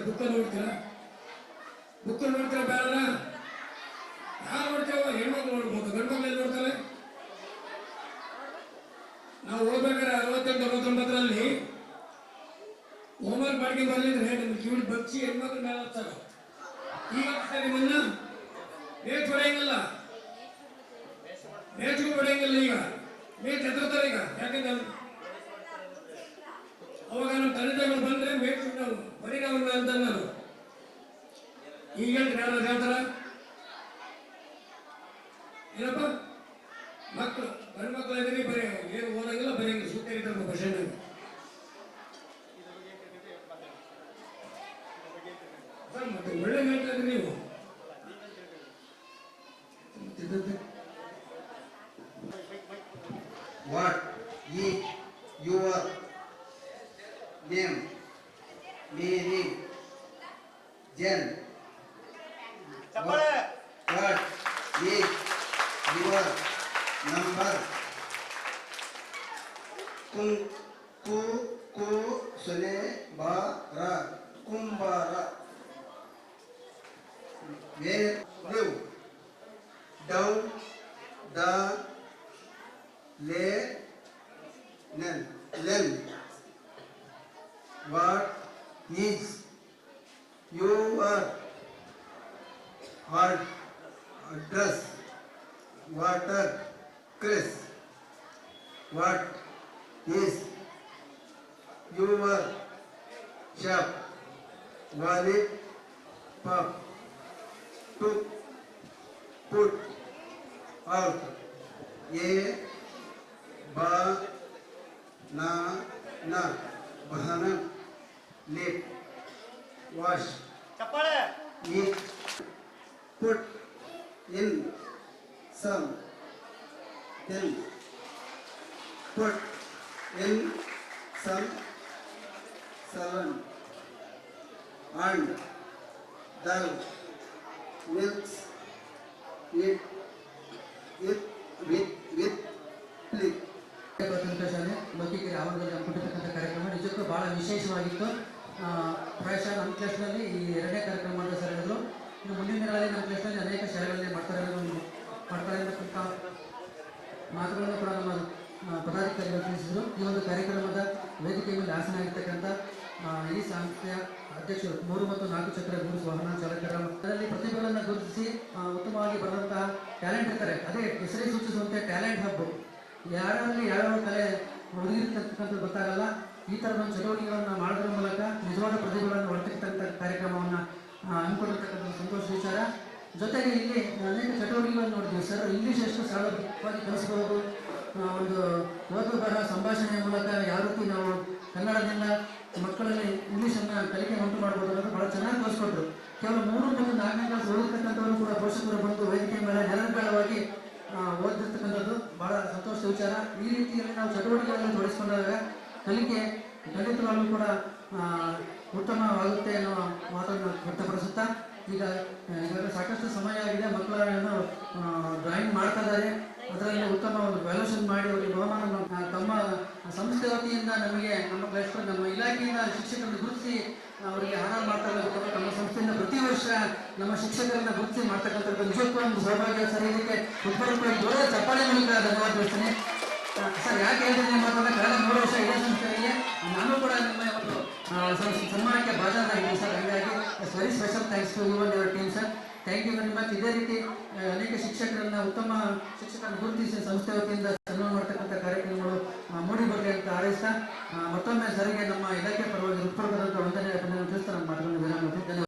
ಬುಕ್ಕ ನೋಡ್ತೀರಾ? ಬುಕ್ಕ ನೋಡ್ತೀರಾ ಬೇಡ? ಯಾರು ನೋಡ್ತೇವ? ಹೆಣ್ಮಕ್ಳು ನೋಡ್ಬೋದು, ಗಂಡು ಮಕ್ಳು ನೋಡ್ತಾರೆ. ನಾವು ಓದ್ಬೇಕಾದ್ರೆ 68-69ರಲ್ಲಿ ಹೋಮ್ವರ್ಕ್ ಮಾಡ್ಕೊಂಡು ಬರ್ಲಿದ್ರೆ ನಿಮ್ಗೆ ಕಿವಿಡ್ ಬಚ್ಚಿ ಹೆಣ್ಮಕ್ಳ ಮೇಲೆ ಹಚ್ಚಾರ. ಈಗ ನಿಮ್ಮನ್ನ ಮೇಚ್ ಹೊಡೆಯಂಗಿಲ್ಲ, ಮೇಚ್ಗೂ ಹೊಡೆಯಂಗಿಲ್ಲ. ಈಗ ಮೇಚ್ ಎದುರ್ತಾರೆ. ಈಗ ಯಾಕಂದ್ರೆ ಅವಾಗ ನಮ್ಮ ತಂದೆ ತಾಯಿಗಳು ಬಂದ್ರೆ ಮೇಚ್ ನಾವು ಬರೀನವನ್ನ ಅಂತ ನಾನು ಈಗ ಹೇಳ್ತಾರ ಏನಪ್ಪ ಮಕ್ಕಳು ಗಂಡು ಮಕ್ಕಳು ಇದ್ರಿ ಬರೀ ಏನು ಓದಂಗಿಲ್ಲ, ಬರೆಯಂಗಿಲ್ಲ, ಸುತ್ತ ಇರ್ತಾರೆ ಬಸ್ಟ್ಯಾಂಡ್. ಮತ್ತೆ ಒಳ್ಳೆ ಹೇಳ್ತಾ ಇದ್ರಿ ನೀವು. What is your name? Mary Jen. What is your number? Sune bara kumbara. Where live? Down the lane. What is your address? Water Chris. What is your shop? Wallet pop to put out. Bahana lip wash eat put in some then put in some salon and the mix it with plate. ಶಾಲೆ ಲೋಕಿಕೆರೆ ಆವರಣದಲ್ಲಿ ಹಮ್ಮಿಕೊಂಡಿರ್ತಕ್ಕಂಥ ಕಾರ್ಯಕ್ರಮ ನಿಜಕ್ಕೂ ಭಾಳ ವಿಶೇಷವಾಗಿತ್ತು. ಪ್ರಾಯಶಃ ನಮ್ಮ ಕ್ಲಾಸ್ನಲ್ಲಿ ಈ ಎರಡನೇ ಕಾರ್ಯಕ್ರಮ ಮಾಡಿದ ಸರ್ ಹೇಳಿದ್ರು. ಇನ್ನು ಮುಂದಿನ ದಿನಗಳಲ್ಲಿ ನಮ್ಮ ಕ್ಲಾಸ್ನಲ್ಲಿ ಅನೇಕ ಶಾಲೆಗಳಲ್ಲಿ ಮಾಡ್ತಾರೆ ಅಂತಕ್ಕಂಥ ಮಾತುಗಳನ್ನು ಕೂಡ ನಮ್ಮ ಪದಾಧಿಕಾರಿಗಳು ತಿಳಿಸಿದರು. ಈ ಒಂದು ಕಾರ್ಯಕ್ರಮದ ವೇದಿಕೆ ಮೇಲೆ ಆಸನ ಆಗಿರ್ತಕ್ಕಂಥ ಈ ಸಂಸ್ಥೆಯ ಅಧ್ಯಕ್ಷರು 3 ಮತ್ತು 4 ಚಕ್ರ ಗೂಡ್ಸ್ ವಾಹನ ಚಾಲಕರ ಅದರಲ್ಲಿ ಪ್ರತಿಭೆಗಳನ್ನು ಗುರುತಿಸಿ ಉತ್ತಮವಾಗಿ ಬರುವಂತಹ ಟ್ಯಾಲೆಂಟ್ ಇರ್ತಾರೆ. ಅದೇ ಹೆಸರೇ ಸೂಚಿಸುವಂತೆ ಟ್ಯಾಲೆಂಟ್ ಹಬ್ಬು. ಯಾರಲ್ಲಿ ಯಾವ್ಯಾವ ಕಲೆ ಒದಗಿರ್ತಕ್ಕಂಥದ್ದು ಗೊತ್ತಾಗಲ್ಲ. ಈ ಥರದ ಒಂದು ಚಟುವಟಿಕೆಗಳನ್ನು ಮಾಡೋದ್ರ ಮೂಲಕ ನಿಜವಾದ ಪ್ರತಿಭೆಗಳನ್ನು ಹೊರತಕ್ಕಂಥ ಕಾರ್ಯಕ್ರಮವನ್ನು ಹಮ್ಮಿಕೊಂಡಿರ್ತಕ್ಕಂಥ ಸಂತೋಷ ವಿಚಾರ. ಜೊತೆಗೆ ಇಲ್ಲಿ ಅನೇಕ ಚಟುವಟಿಕೆಗಳನ್ನು ನೋಡ್ತೀವಿ ಸರ್. ಇಂಗ್ಲೀಷ್ ಎಷ್ಟು ಸರಳವಾಗಿ ಕಲಿಸ್ಬೋದು, ಒಂದು ಓದು ಬರಹ ಸಂಭಾಷಣೆಯ ಮೂಲಕ ಯಾವ ರೀತಿ ನಾವು ಕನ್ನಡದಿಂದ ಮಕ್ಕಳಲ್ಲಿ ಇಂಗ್ಲೀಷನ್ನು ಕಲಿಕೆ ಉಂಟು ಮಾಡ್ಬೋದು ಅನ್ನೋದು ಭಾಳ ಚೆನ್ನಾಗಿ ತೋರಿಸ್ಕೊಟ್ರು. ಕೇವಲ 3 ಮತ್ತು 4ನೇ ಕ್ಲಾಸ್ ಓದಿರ್ತಕ್ಕಂಥವರು ಕೂಡ ಪೋಷಕರು ಬಂದು ವೇದಿಕೆ ಮೇಲೆ ನಿರಂತರವಾಗಿ ಓದಿರ್ತಕ್ಕಂಥದ್ದು ಭಾಳ ಸಂತೋಷದ ವಿಚಾರ. ಈ ರೀತಿಯಲ್ಲಿ ನಾವು ಚಟುವಟಿಕೆಗಳನ್ನು ತೊಡಗಿಸ್ಕೊಂಡಾಗ ಕಲಿಕೆ ಖಂಡಿತವಾಗಲೂ ಕೂಡ ಉತ್ತಮವಾಗುತ್ತೆ ಅನ್ನೋ ಮಾತನ್ನು ವ್ಯಕ್ತಪಡಿಸುತ್ತಾ ಈಗಾಗಲೇ ಸಾಕಷ್ಟು ಸಮಯ ಆಗಿದೆ. ಮಕ್ಕಳನ್ನು ಡ್ರಾಯಿಂಗ್ ಮಾಡ್ತಾ ಇದ್ದಾರೆ. ಅದರಲ್ಲಿ ಉತ್ತಮ ಒಂದು ವ್ಯಾಲ್ಯೂಷನ್ ಮಾಡಿ ಅವರಿಗೆ ಬಹುಮಾನ ತಮ್ಮ ಸಂಸ್ಥೆ ವತಿಯಿಂದ ನಮಗೆ ನಮ್ಮ ಕ್ಲಾಸ್ ನಮ್ಮ ಇಲಾಖೆಯಿಂದ ಶಿಕ್ಷಕರನ್ನು ಗುರುತಿಸಿ ಅವರಿಗೆ ಆಹಾರ ಮಾಡ್ತಾ ಇರಬೇಕು. ನಮ್ಮ ಸಂಸ್ಥೆಯಿಂದ ಪ್ರತಿ ವರ್ಷ ನಮ್ಮ ಶಿಕ್ಷಕರನ್ನ ಗುರುತಿಸಿ ಮಾಡ್ತಕ್ಕಂಥದ್ದು ನಿಜಕ್ಕೂ ಒಂದು ಸೌಭಾಗ್ಯ ಸರ್. ಇದಕ್ಕೆ ದೊಡ್ಡ ಚಪ್ಪಾಳೆ ಮೂಲಕ ಧನ್ಯವಾದ ತಿಳಿಸ್ತೀನಿ ಸರ್. ಯಾಕೆ ಹೇಳ್ತೀನಿ ಮಾತಂದ್ರೆ ಕಳೆದ 3 ವರ್ಷ ಇದೇ ಸಂಸ್ಥೆಗೆ ನಾನು ಕೂಡ ನಿಮ್ಮ ಒಂದು ಸನ್ಮಾನಕ್ಕೆ ಬಾಜಾರಾಗಿದ್ದೀನಿ ಸರ್. ಹಾಗಾಗಿ very special thanks to you and your team sir. Thank you very much. ಇದೇ ರೀತಿ ಅನೇಕ ಶಿಕ್ಷಕರನ್ನ ಉತ್ತಮ ಶಿಕ್ಷಕರನ್ನು ಗುರುತಿಸಿ ಸಂಸ್ಥೆ ವತಿಯಿಂದ ಸನ್ಮಾನ ಮಾಡ್ತಕ್ಕಂಥ ಕಾರ್ಯಕ್ರಮಗಳು ಮೂಡಿ ಬರಲಿ ಅಂತ ಹಾರೈಸ್ತಾ ಮತ್ತೊಮ್ಮೆ ಸರಿಗೆ ನಮ್ಮ ಇಲಾಖೆ ಪರವಾಗಿ ಹೃತ್ಪೂರ್ವಕವಾದಂಥ ವಂದನೆ ತಿಳಿಸ್ತಾ ನಮ್ಮ ಮಾತುಗಳನ್ನು ವಿರಾಮ. ಧನ್ಯವಾದ.